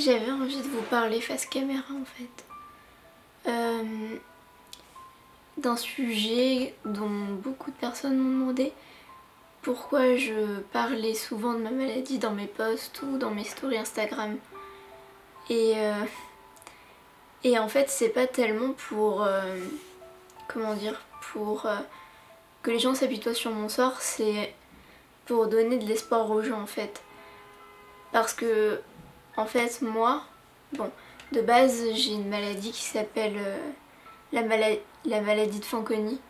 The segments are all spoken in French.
J'avais envie de vous parler face caméra en fait. D'un sujet dont beaucoup de personnes m'ont demandé pourquoi je parlais souvent de ma maladie dans mes posts ou dans mes stories Instagram. Et en fait c'est pas tellement pour comment dire, pour que les gens s'apitoient sur mon sort, c'est pour donner de l'espoir aux gens en fait. Parce que en fait moi, bon, de base j'ai une maladie qui s'appelle la maladie de Fanconi.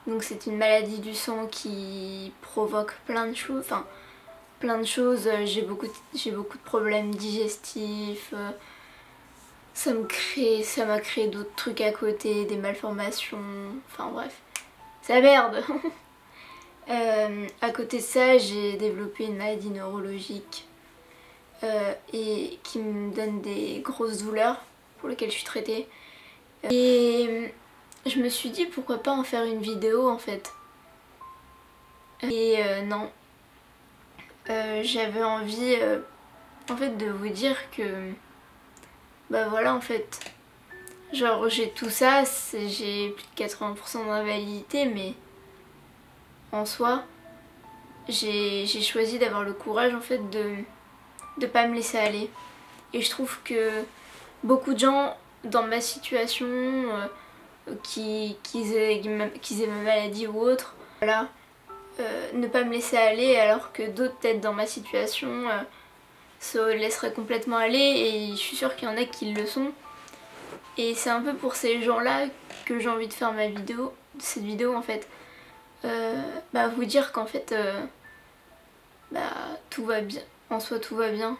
Donc c'est une maladie du sang qui provoque plein de choses, j'ai beaucoup de problèmes digestifs, ça m'a créé d'autres trucs à côté, des malformations, enfin bref, c'est la merde. À côté de ça, j'ai développé une maladie neurologique et qui me donne des grosses douleurs pour lesquelles je suis traitée. Et je me suis dit pourquoi pas en faire une vidéo en fait. Et non, j'avais envie en fait de vous dire que bah voilà en fait, genre j'ai tout ça, j'ai plus de 80% d'invalidité, mais en soi j'ai choisi d'avoir le courage en fait de pas me laisser aller. Et je trouve que beaucoup de gens dans ma situation qu'ils aient ma maladie ou autre, voilà, ne pas me laisser aller, alors que d'autres peut-être dans ma situation se laisseraient complètement aller, et je suis sûre qu'il y en a qui le sont. Et c'est un peu pour ces gens-là que j'ai envie de faire cette vidéo en fait. Vous dire qu'en fait tout va bien, en soi tout va bien.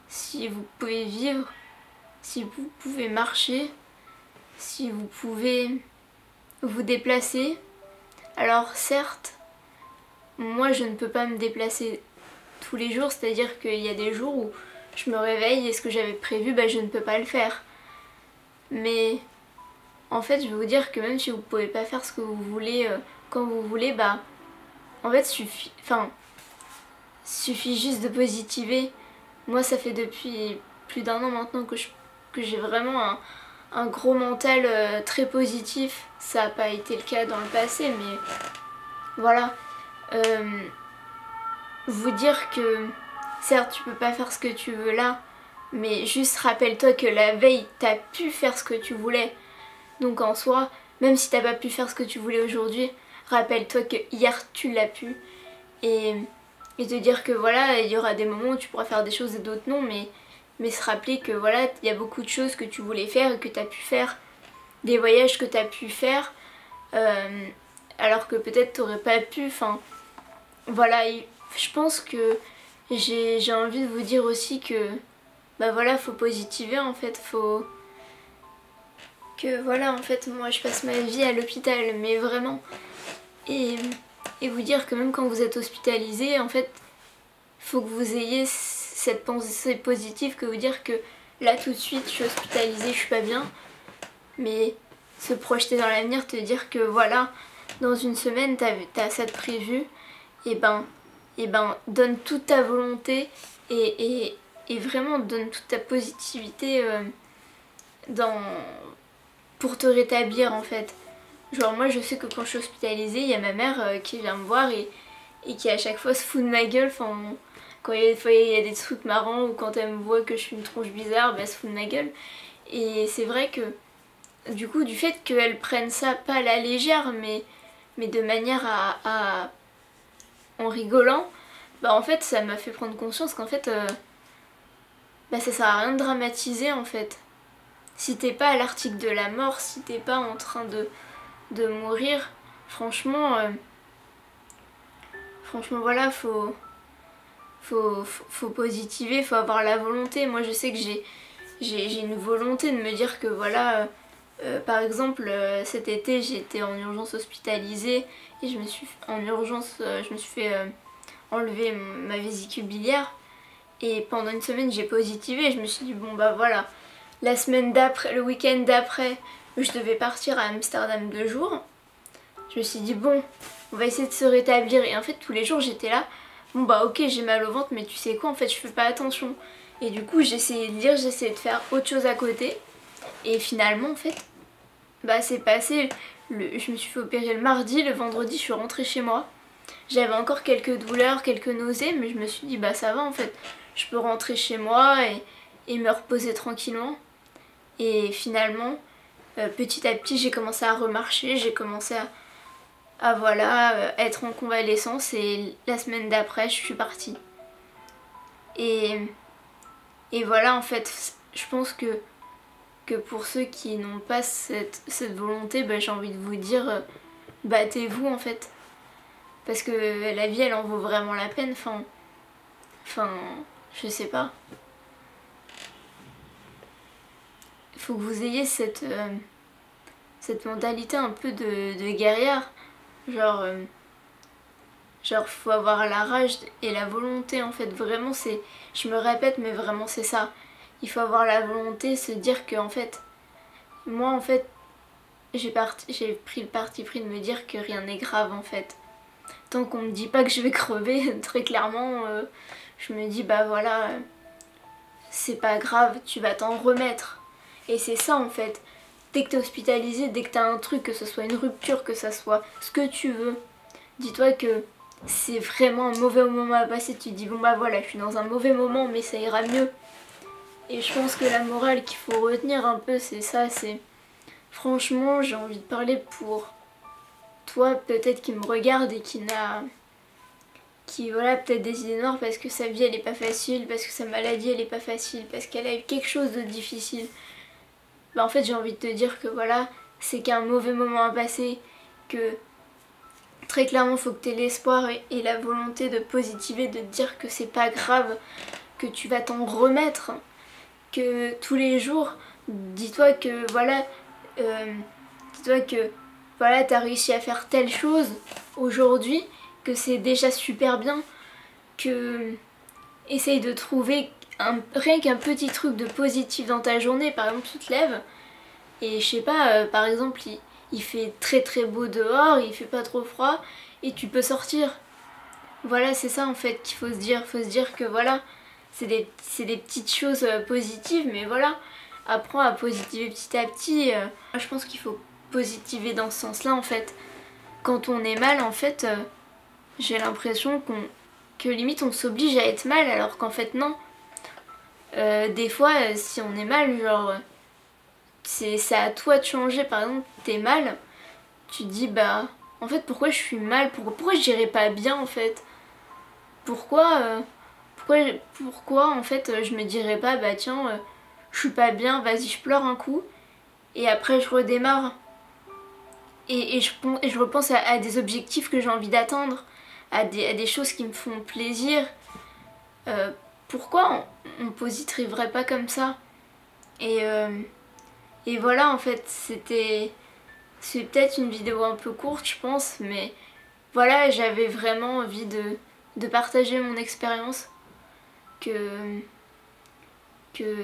Si vous pouvez vivre, si vous pouvez marcher, si vous pouvez vous déplacer. Alors certes, moi je ne peux pas me déplacer tous les jours, c'est-à-dire qu'il y a des jours où je me réveille et ce que j'avais prévu, je ne peux pas le faire. Mais en fait je vais vous dire que même si vous pouvez pas faire ce que vous voulez quand vous voulez, en fait suffit juste de positiver. Moi ça fait depuis plus d'un an maintenant que j'ai vraiment un gros mental très positif. Ça n'a pas été le cas dans le passé, mais voilà. Vous dire que certes tu peux pas faire ce que tu veux là, mais juste rappelle-toi que la veille t'as pu faire ce que tu voulais. Donc en soi, même si t'as pas pu faire ce que tu voulais aujourd'hui, rappelle-toi que hier tu l'as pu. Et te dire que voilà, il y aura des moments où tu pourras faire des choses et d'autres non, mais se rappeler que voilà, il y a beaucoup de choses que tu voulais faire et que tu as pu faire, des voyages que tu as pu faire, alors que peut-être tu n'aurais pas pu, enfin voilà. Je pense que j'ai envie de vous dire aussi que voilà, faut positiver en fait, faut que voilà, en fait moi je passe ma vie à l'hôpital, mais vraiment, et vous dire que même quand vous êtes hospitalisé, en fait faut que vous ayez cette pensée positive, que vous dire que là tout de suite je suis hospitalisée, je suis pas bien, mais se projeter dans l'avenir, te dire que voilà, dans une semaine t'as ça de prévu, et donne toute ta volonté et vraiment donne toute ta positivité pour te rétablir en fait. Genre moi je sais que quand je suis hospitalisée, il y a ma mère qui vient me voir et qui à chaque fois se fout de ma gueule, quand il y a des trucs marrants ou quand elle me voit que je suis une tronche bizarre, elle se fout de ma gueule. Et c'est vrai que du coup, du fait qu'elle prenne ça pas à la légère, mais de manière en rigolant, en fait ça m'a fait prendre conscience qu'en fait ça sert à rien de dramatiser en fait. Si t'es pas à l'article de la mort, si t'es pas en train de mourir, franchement voilà, faut positiver, faut avoir la volonté. Moi je sais que j'ai une volonté de me dire que voilà, par exemple cet été j'étais en urgence hospitalisée et je me suis fait enlever ma vésicule biliaire, et pendant une semaine j'ai positivé et je me suis dit bon voilà, la semaine d'après, le week-end d'après, je devais partir à Amsterdam 2 jours. Je me suis dit bon, on va essayer de se rétablir, et en fait tous les jours j'étais là, bon bah ok j'ai mal au ventre mais tu sais quoi en fait je fais pas attention. Et du coup j'ai essayé de lire, j'ai essayé de faire autre chose à côté. Et finalement en fait bah c'est passé, je me suis fait opérer le mardi, le vendredi je suis rentrée chez moi. J'avais encore quelques douleurs, quelques nausées mais je me suis dit bah ça va en fait. Je peux rentrer chez moi et me reposer tranquillement. Et finalement petit à petit j'ai commencé à remarcher, j'ai commencé à voilà, être en convalescence et la semaine d'après je suis partie. Et, et voilà en fait, je pense que pour ceux qui n'ont pas cette volonté, bah, j'ai envie de vous dire, battez-vous en fait. Parce que la vie elle en vaut vraiment la peine, enfin je sais pas. Il faut que vous ayez cette mentalité un peu de guerrière. Genre, faut avoir la rage et la volonté en fait. Vraiment, c'est. Je me répète, mais vraiment, c'est ça. Il faut avoir la volonté, se dire que en fait. Moi, en fait, j'ai pris le parti pris de me dire que rien n'est grave en fait. Tant qu'on me dit pas que je vais crever, très clairement, je me dis bah voilà, c'est pas grave, tu vas t'en remettre. Et c'est ça en fait. Dès que t'es hospitalisé, dès que t'as un truc, que ce soit une rupture, que ça soit ce que tu veux, dis-toi que c'est vraiment un mauvais moment à passer. Tu te dis bon bah voilà, je suis dans un mauvais moment mais ça ira mieux. Et je pense que la morale qu'il faut retenir un peu c'est ça, c'est franchement j'ai envie de parler pour toi peut-être qui me regarde et qui voilà peut-être des idées noires parce que sa vie elle est pas facile, parce que sa maladie elle est pas facile, parce qu'elle a eu quelque chose de difficile. Bah en fait j'ai envie de te dire que voilà, c'est qu'un mauvais moment à passer, que très clairement faut que tu aies l'espoir et la volonté de positiver, de te dire que c'est pas grave, que tu vas t'en remettre, que tous les jours, dis-toi que voilà, dis-toi que voilà t'as réussi à faire telle chose aujourd'hui, que c'est déjà super bien, que essaye de trouver rien qu'un petit truc de positif dans ta journée. Par exemple tu te lèves et je sais pas, par exemple il fait très très beau dehors, il fait pas trop froid et tu peux sortir. Voilà c'est ça en fait qu'il faut se dire que voilà c'est des petites choses positives mais voilà, apprends à positiver petit à petit. Je pense qu'il faut positiver dans ce sens là en fait. Quand on est mal en fait, j'ai l'impression que limite on s'oblige à être mal alors qu'en fait non. Des fois si on est mal genre c'est à toi de changer. Par exemple t'es mal, tu te dis bah en fait pourquoi je suis mal, pourquoi j'irais pas bien en fait, pourquoi pourquoi en fait je me dirais pas bah tiens je suis pas bien, vas-y je pleure un coup et après je redémarre et je repense à des objectifs que j'ai envie d'atteindre, à des choses qui me font plaisir. Pourquoi on positiverait pas comme ça? Et voilà en fait c'est peut-être une vidéo un peu courte je pense mais voilà j'avais vraiment envie de partager mon expérience, que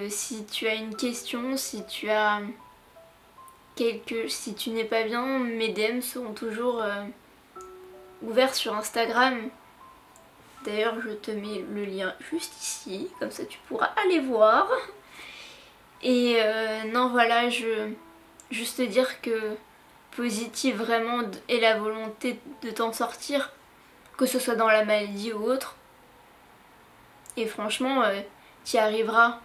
si tu as une question, si tu as si tu n'es pas bien, mes DM seront toujours ouverts sur Instagram. D'ailleurs je te mets le lien juste ici, comme ça tu pourras aller voir. Et non voilà, juste te dire que positive vraiment et la volonté de t'en sortir, que ce soit dans la maladie ou autre. Et franchement, t'y arriveras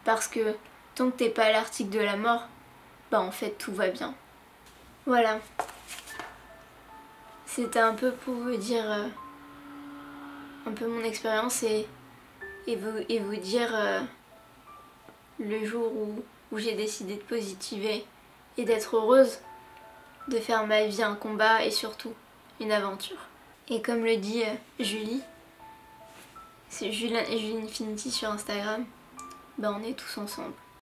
parce que tant que t'es pas à l'article de la mort, bah en fait tout va bien. Voilà. C'était un peu pour vous dire un peu mon expérience et vous dire le jour où j'ai décidé de positiver et d'être heureuse, de faire ma vie un combat et surtout une aventure. Et comme le dit Julie, c'est Julie Infinity sur Instagram, bah on est tous ensemble.